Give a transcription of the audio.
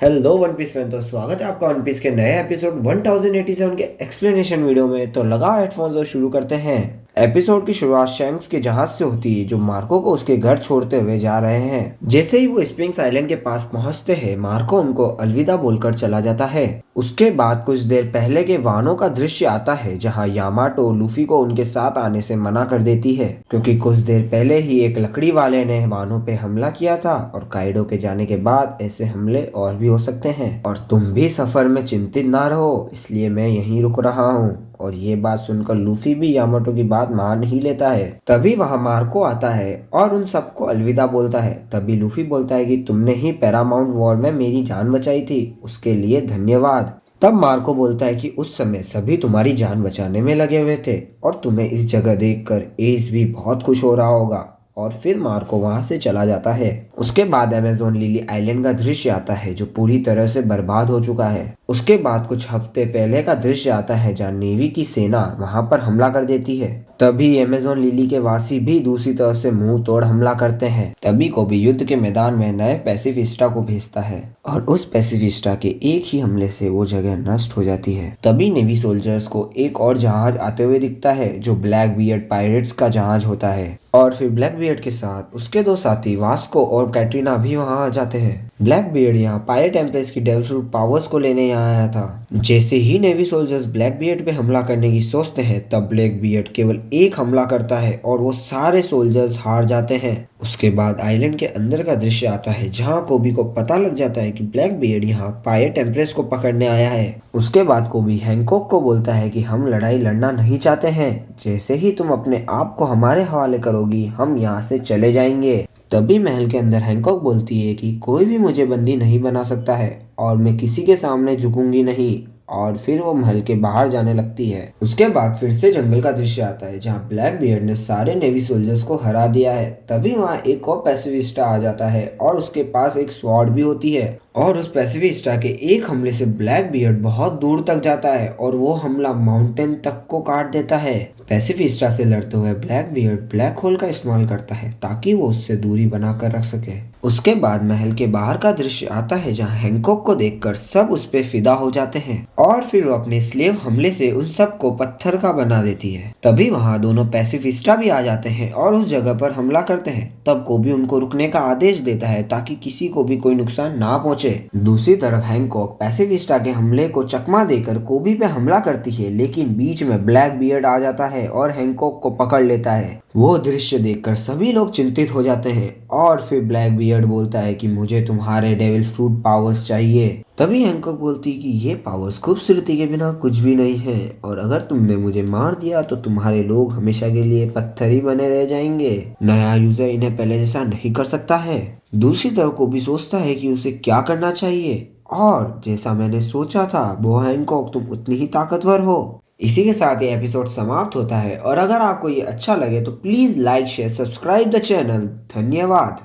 Hello one piece fan, तो स्वागत है आपका वन पीस के नए एपिसोड 1087 के एक्सप्लेनेशन वीडियो में। तो लगाओ हेडफोन्स और शुरू करते हैं। एपिसोड की शुरुआत शैंक्स के जहाज से होती है जो मार्को को उसके घर छोड़ते हुए जा रहे हैं। जैसे ही वो स्प्रिंग्स आइलैंड के पास पहुंचते हैं, मार्को उनको अलविदा बोलकर चला जाता है। उसके बाद कुछ देर पहले के वानों का दृश्य आता है जहां यामाटो लूफी को उनके साथ आने से मना कर देती है, क्योंकि कुछ देर पहले ही एक लकड़ी वाले ने वानों पे हमला किया था और काइडो के जाने के बाद ऐसे हमले और भी हो सकते हैं। और तुम भी सफर में चिंतित ना रहो, इसलिए मैं यहीं रुक रहा हूँ। और ये बात सुनकर लूफी भी यामाटो की बात मान ही लेता है। तभी वहां मार्को आता है और उन सबको अलविदा बोलता है। तभी लूफी बोलता है कि तुमने ही पैरामाउंट वॉर में मेरी जान बचाई थी, उसके लिए धन्यवाद। तब मार्को बोलता है कि उस समय सभी तुम्हारी जान बचाने में लगे हुए थे और तुम्हें इस जगह देखकर एस भी बहुत खुश हो रहा होगा। और फिर मार्को वहां से चला जाता है। उसके बाद अमेज़न लिली आइलैंड का दृश्य आता है जो पूरी तरह से बर्बाद हो चुका है। उसके बाद कुछ हफ्ते पहले का दृश्य आता है जहाँ नेवी की सेना वहां पर हमला कर देती है। तभी अमेज़न लिली के वासी भी दूसरी तरफ से मुंह तोड़ हमला करते हैं। तभी कोबी युद्ध के मैदान में नए पैसिफिस्टा को भेजता है और उस पैसिफिस्टा के एक ही हमले से वो जगह नष्ट हो जाती है। तभी नेवी सोल्जर्स को एक और जहाज आते हुए दिखता है जो ब्लैक बियर्ड पायरेट्स का जहाज होता है। और फिर ब्लैक बियर्ड के साथ उसके दो साथी वास्को और कैटरीना भी वहां आ जाते हैं। ब्लैक बियर्ड यहाँ पायरेट एम्प्रेस की डेविल फ्रूट पावर्स को लेने यहाँ आया था। जैसे ही नेवी सोल्जर्स ब्लैक बियर्ड पे हमला करने की सोचते हैं, तब ब्लैक बियर्ड केवल एक हमला करता है और वो सारे सोल्जर्स हार जाते हैं। उसके बाद आइलैंड के अंदर का दृश्य आता है जहां कोबी को पता लग जाता है कि ब्लैक बियर्ड यहाँ पायरेट एम्प्रेस को पकड़ने आया है। उसके बाद कोबी हैंकॉक को बोलता है कि हम लड़ाई लड़ना नहीं चाहते हैं, जैसे ही तुम अपने आप को हमारे हवाले करोगी हम यहाँ से चले जाएंगे। तभी महल के अंदर हैंकॉक बोलती है कि कोई भी मुझे बंदी नहीं बना सकता है और मैं किसी के सामने झुकूंगी नहीं। और फिर वो महल के बाहर जाने लगती है। उसके बाद फिर से जंगल का दृश्य आता है जहाँ ब्लैक बियर्ड ने सारे नेवी सोल्जर्स को हरा दिया है। तभी वहाँ एक और पैसिफिस्टा आ जाता है और उसके पास एक स्वॉर्ड भी होती है। और उस पैसिफिस्टा के एक हमले से ब्लैक बियर्ड बहुत दूर तक जाता है और वो हमला माउंटेन तक को काट देता है। पैसिफिस्टा से लड़ते हुए ब्लैक बियर्ड ब्लैक होल का इस्तेमाल करता है ताकि वो उससे दूरी बनाकर रख सके। उसके बाद महल के बाहर का दृश्य आता है जहाँ हैंकॉक को देखकर सब उस पे फिदा हो जाते हैं और फिर वो अपने स्लेव हमले से उन सब को पत्थर का बना देती है। तभी वहाँ दोनों पैसिफिस्टा भी आ जाते हैं और उस जगह पर हमला करते हैं। तब कोबी उनको रुकने का आदेश देता है ताकि किसी को भी कोई नुकसान ना पहुंचे। दूसरी तरफ हैंकॉक पैसिफिस्टा के हमले को चकमा देकर कोबी पे हमला करती है, लेकिन बीच में ब्लैक बियर्ड आ जाता है और हैंकॉक को पकड़ लेता है। वो दृश्य देखकर सभी लोग चिंतित हो जाते हैं और फिर ब्लैक बियर्ड बोलता है कि मुझे तुम्हारे डेविल फ्रूट पावर्स चाहिए। तभी हैंकॉक बोलती है कि ये पावर्स खूबसूरती के बिना कुछ भी नहीं है और अगर तुमने मुझे मार दिया तो तुम्हारे लोग हमेशा के लिए पत्थर ही बने रह जाएंगे। नया यूजर इन्हें पहले जैसा नहीं कर सकता है। दूसरी तरफ को भी सोचता है कि उसे क्या करना चाहिए और जैसा मैंने सोचा था वो हैंकॉक तुम उतनी ही ताकतवर हो। इसी के साथ ये एपिसोड समाप्त होता है और अगर आपको ये अच्छा लगे तो please like share subscribe the channel. धन्यवाद।